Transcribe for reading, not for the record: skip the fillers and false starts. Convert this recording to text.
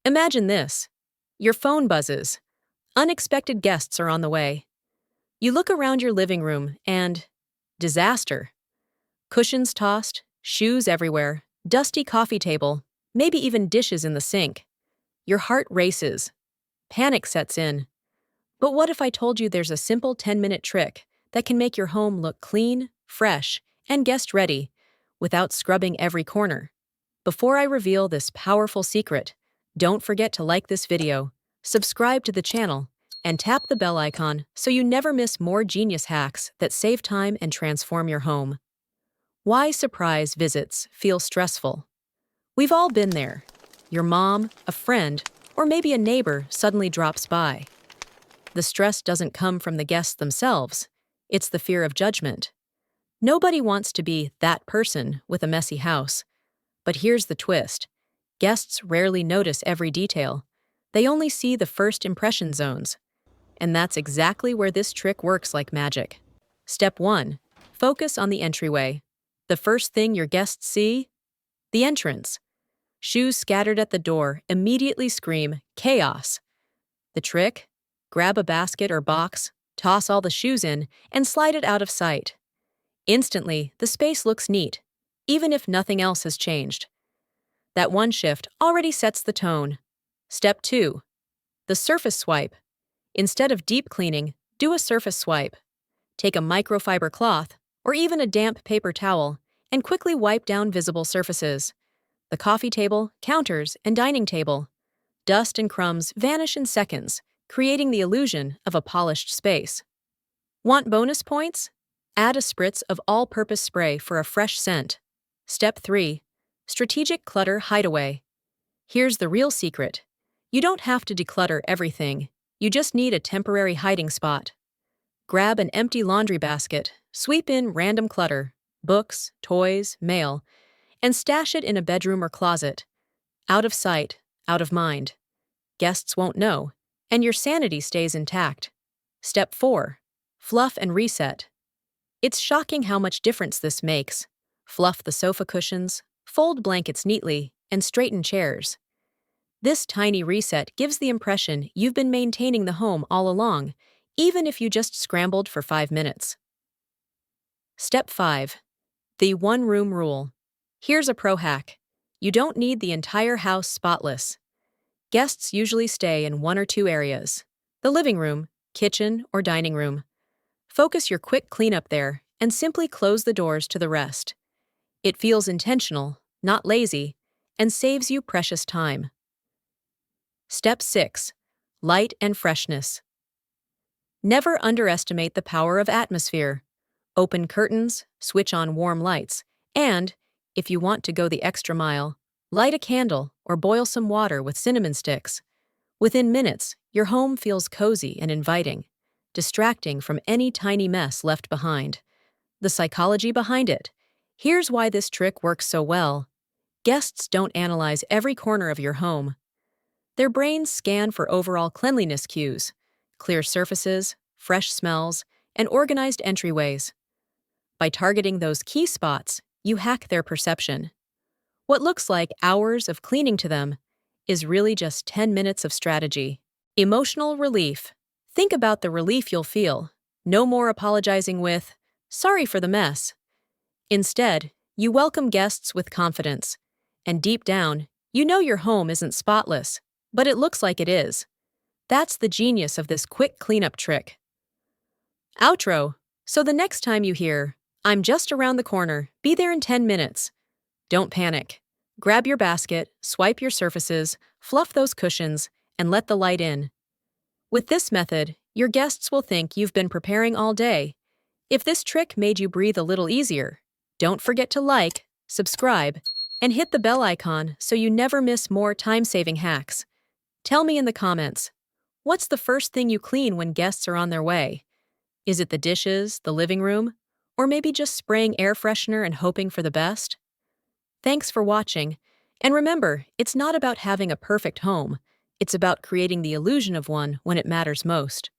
Imagine this. Your phone buzzes. Unexpected guests are on the way. You look around your living room and disaster. Cushions tossed, shoes everywhere, dusty coffee table, maybe even dishes in the sink. Your heart races. Panic sets in. But what if I told you there's a simple 10-minute trick that can make your home look clean, fresh, and guest-ready without scrubbing every corner? Before I reveal this powerful secret, don't forget to like this video, subscribe to the channel, and tap the bell icon so you never miss more genius hacks that save time and transform your home. Why surprise visits feel stressful? We've all been there. Your mom, a friend, or maybe a neighbor suddenly drops by. The stress doesn't come from the guests themselves, it's the fear of judgment. Nobody wants to be that person with a messy house. But here's the twist. Guests rarely notice every detail. They only see the first impression zones. And that's exactly where this trick works like magic. Step 1. Focus on the entryway. The first thing your guests see? The entrance. Shoes scattered at the door immediately scream chaos. The trick? Grab a basket or box, toss all the shoes in, and slide it out of sight. Instantly, the space looks neat, even if nothing else has changed. That one shift already sets the tone. Step 2. The surface swipe. Instead of deep cleaning, do a surface swipe. Take a microfiber cloth, or even a damp paper towel, and quickly wipe down visible surfaces. The coffee table, counters, and dining table. Dust and crumbs vanish in seconds, creating the illusion of a polished space. Want bonus points? Add a spritz of all-purpose spray for a fresh scent. Step 3. Strategic clutter hideaway. Here's the real secret. You don't have to declutter everything. You just need a temporary hiding spot. Grab an empty laundry basket, sweep in random clutter, books, toys, mail, and stash it in a bedroom or closet. Out of sight, out of mind. Guests won't know, and your sanity stays intact. Step 4. Fluff and reset. It's shocking how much difference this makes. Fluff the sofa cushions, fold blankets neatly, and straighten chairs. This tiny reset gives the impression you've been maintaining the home all along, even if you just scrambled for 5 minutes. Step 5. The one-room rule. Here's a pro hack. You don't need the entire house spotless. Guests usually stay in 1 or 2 areas: the living room, kitchen, or dining room. Focus your quick cleanup there and simply close the doors to the rest. It feels intentional, not lazy, and saves you precious time. Step 6. Light and freshness. Never underestimate the power of atmosphere. Open curtains, switch on warm lights, and, if you want to go the extra mile, light a candle or boil some water with cinnamon sticks. Within minutes, your home feels cozy and inviting, distracting from any tiny mess left behind. The psychology behind it. Here's why this trick works so well. Guests don't analyze every corner of your home. Their brains scan for overall cleanliness cues: clear surfaces, fresh smells, and organized entryways. By targeting those key spots, you hack their perception. What looks like hours of cleaning to them is really just 10 minutes of strategy. Emotional relief. Think about the relief you'll feel. No more apologizing with, "Sorry for the mess." Instead, you welcome guests with confidence. And deep down, you know your home isn't spotless, but it looks like it is. That's the genius of this quick cleanup trick. Outro. So the next time you hear, "I'm just around the corner, be there in 10 minutes," don't panic. Grab your basket, swipe your surfaces, fluff those cushions, and let the light in. With this method, your guests will think you've been preparing all day. If this trick made you breathe a little easier, don't forget to like, subscribe, and hit the bell icon so you never miss more time-saving hacks. Tell me in the comments, what's the first thing you clean when guests are on their way? Is it the dishes, the living room, or maybe just spraying air freshener and hoping for the best? Thanks for watching, and remember, it's not about having a perfect home. It's about creating the illusion of one when it matters most.